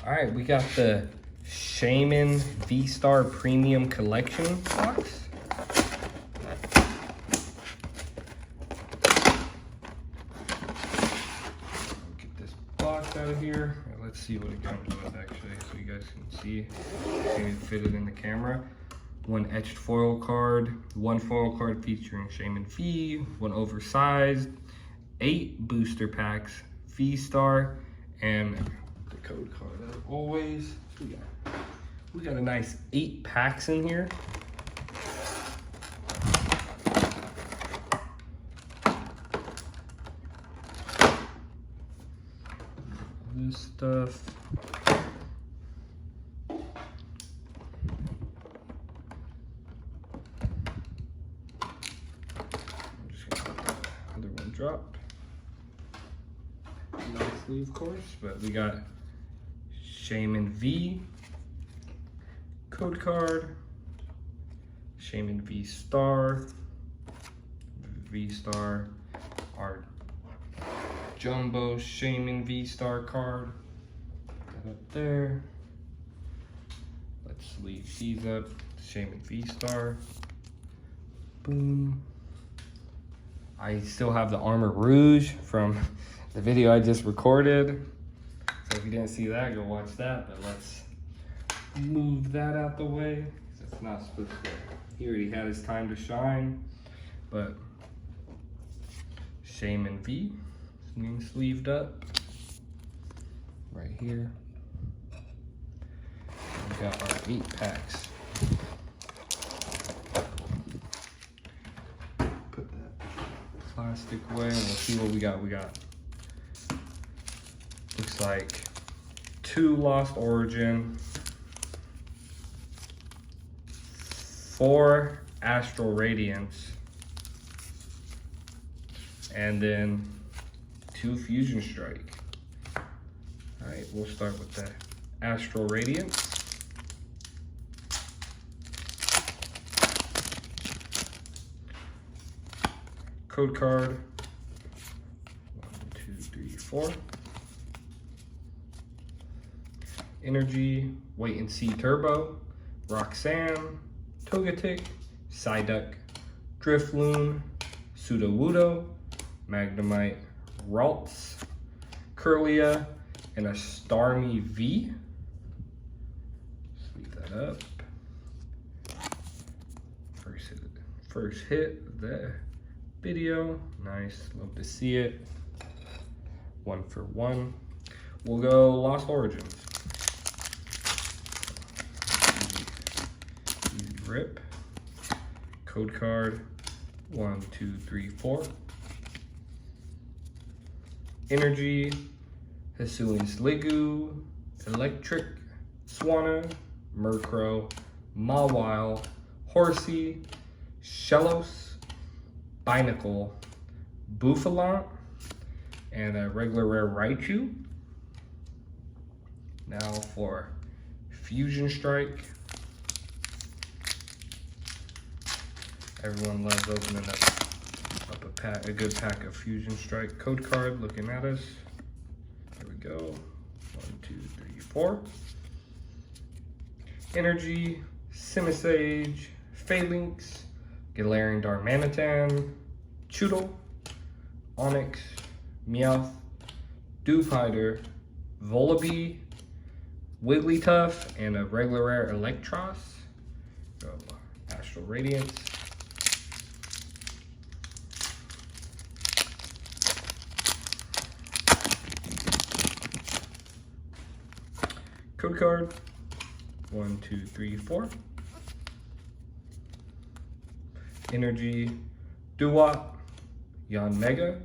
All right, we got the Shaymin V-Star Premium Collection box. Get this box out of here. Let's see what it comes with actually, so you guys can see. Maybe fit it in the camera. One etched foil card, one foil card featuring Shaymin V, one oversized, 8 booster packs, V-Star, and the code card as always. We got a nice 8 packs in here. This stuff. I'm just gonna let the other one drop. Nicely, of course, but we got Shaymin V code card, Shaymin V-Star, our jumbo Shaymin V-Star card. Got up there. Let's leave these up. Shaymin V-Star. Boom. I still have the Armor Rouge from the video I just recorded. So if you didn't see that, go watch that. But let's move that out the way. It's not supposed to. He already had his time to shine. But Shaymin V. Being sleeved up right here. We got our 8 packs. Put that plastic away and we'll see what we got. We got, looks like 2 Lost Origin, 4 Astral Radiance, and then 2 Fusion Strike. All right, we'll start with the Astral Radiance. Code card, 1, 2, 3, 4. Energy, Wait and See Turbo, Roxanne, Togetic, Psyduck, Drifloon, Sudowoodo, Magnemite, Ralts, Curlia, and a Starmie V. Sleeve that up. First hit of the video. Nice, love to see it. 1 for 1. We'll go Lost Origins. Easy rip. Code card, 1, 2, 3, 4. Energy, Hisuian Sliggoo, Electric, Swanna, Murkrow, Mawile, Horsey, Shellos, Binacle, Bouffalant, and a regular rare Raichu. Now for Fusion Strike. Everyone loves opening up a good pack of Fusion Strike code card looking at us. There we go. 1, 2, 3, 4. Energy, Simisage, Phalanx, Galarian Darmanitan, Choodle, Onix, Meowth, Dewpider, Volibee, Wigglytuff, and a regular rare Electros. Go Astral Radiance. Code card, 1, 2, 3, 4. Energy, Dewott, Yanmega,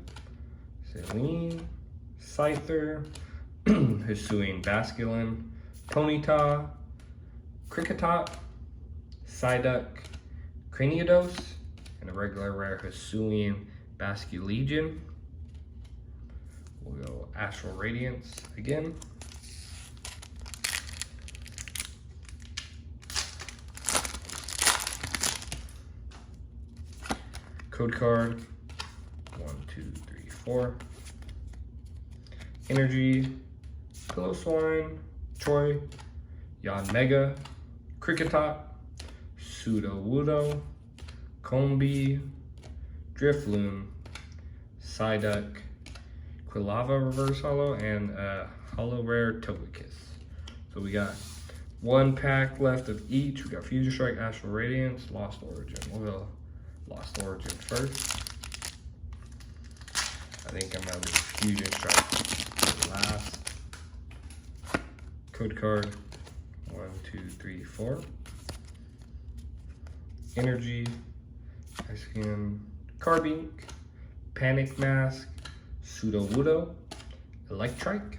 Celine, Scyther, Hisuian Basculin, Ponyta, Kricketot, Psyduck, Cranidos, and a regular rare Hisuian Basculegion. We'll go Astral Radiance again. Code card, 1, 2, 3, 4. Energy, Pillow Swine, Troy, Yanmega, Kricketot, Sudowoodo, Combi, Drifloon, Psyduck, Quilava Reverse Holo, and Holo Rare Togekiss. So we got one pack left of each. We got Fusion Strike, Astral Radiance, Lost Origin. We'll go Lost Origin first. I think I'm gonna leave Fusion Strike for last. Code card 1, 2, 3, 4. Energy, Ice Cream, Carbink, Panic Mask, Sudowoodo, Electrike,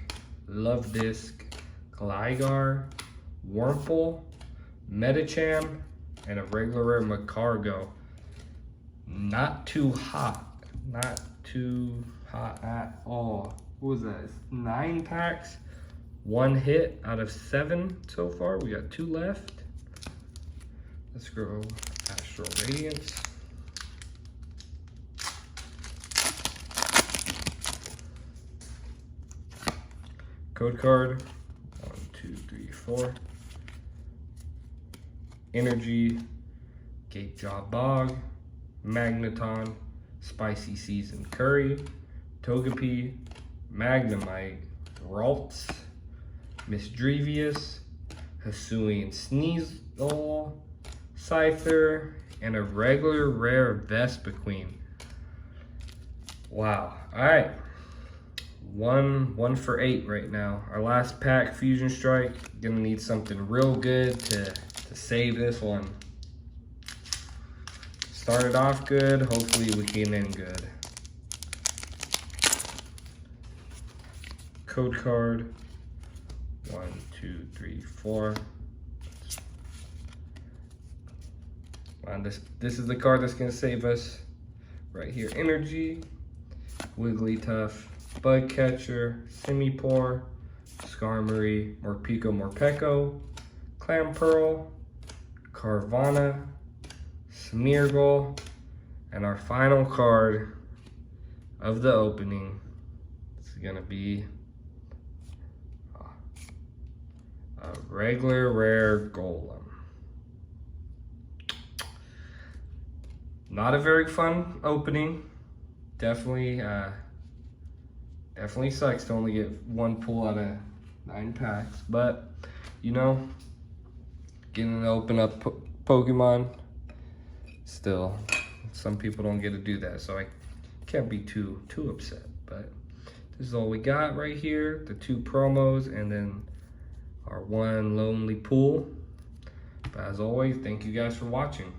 Love Disc, Gligar, Wurmple, Medicham, and a regular rare Macargo. Not too hot. Not too hot at all. What was that? 9 packs, 1 hit out of 7 so far. We got 2 left. Let's go Astral Radiance. Code card 1, 2, 3, 4. Energy, Gatejaw Bog, Magneton, Spicy Seasoned Curry, Togepi, Magnemite, Ralts, Misdrevious, Hisuian Sneasel, Scyther, and a regular rare Vespiquen. Wow. All right. One for 8 right now. Our last pack, Fusion Strike. Gonna need something real good to save this one. Started off good. Hopefully we can end good. Code card 1, 2, 3, 4. And this is the card that's gonna save us right here. Energy, Wigglytuff, Bugcatcher, Simipour, Skarmory, Morpeko Morpeko, Clamperl, Carvana, Smeargle, and our final card of the opening is gonna be a regular rare Golem. Not a very fun opening. Definitely sucks to only get 1 pull out of 9 packs, but you know, getting to open up Pokemon, still, some people don't get to do that, so I can't be too upset. But this is all we got right here, the 2 promos, and then our 1 lonely pool. But as always, thank you guys for watching.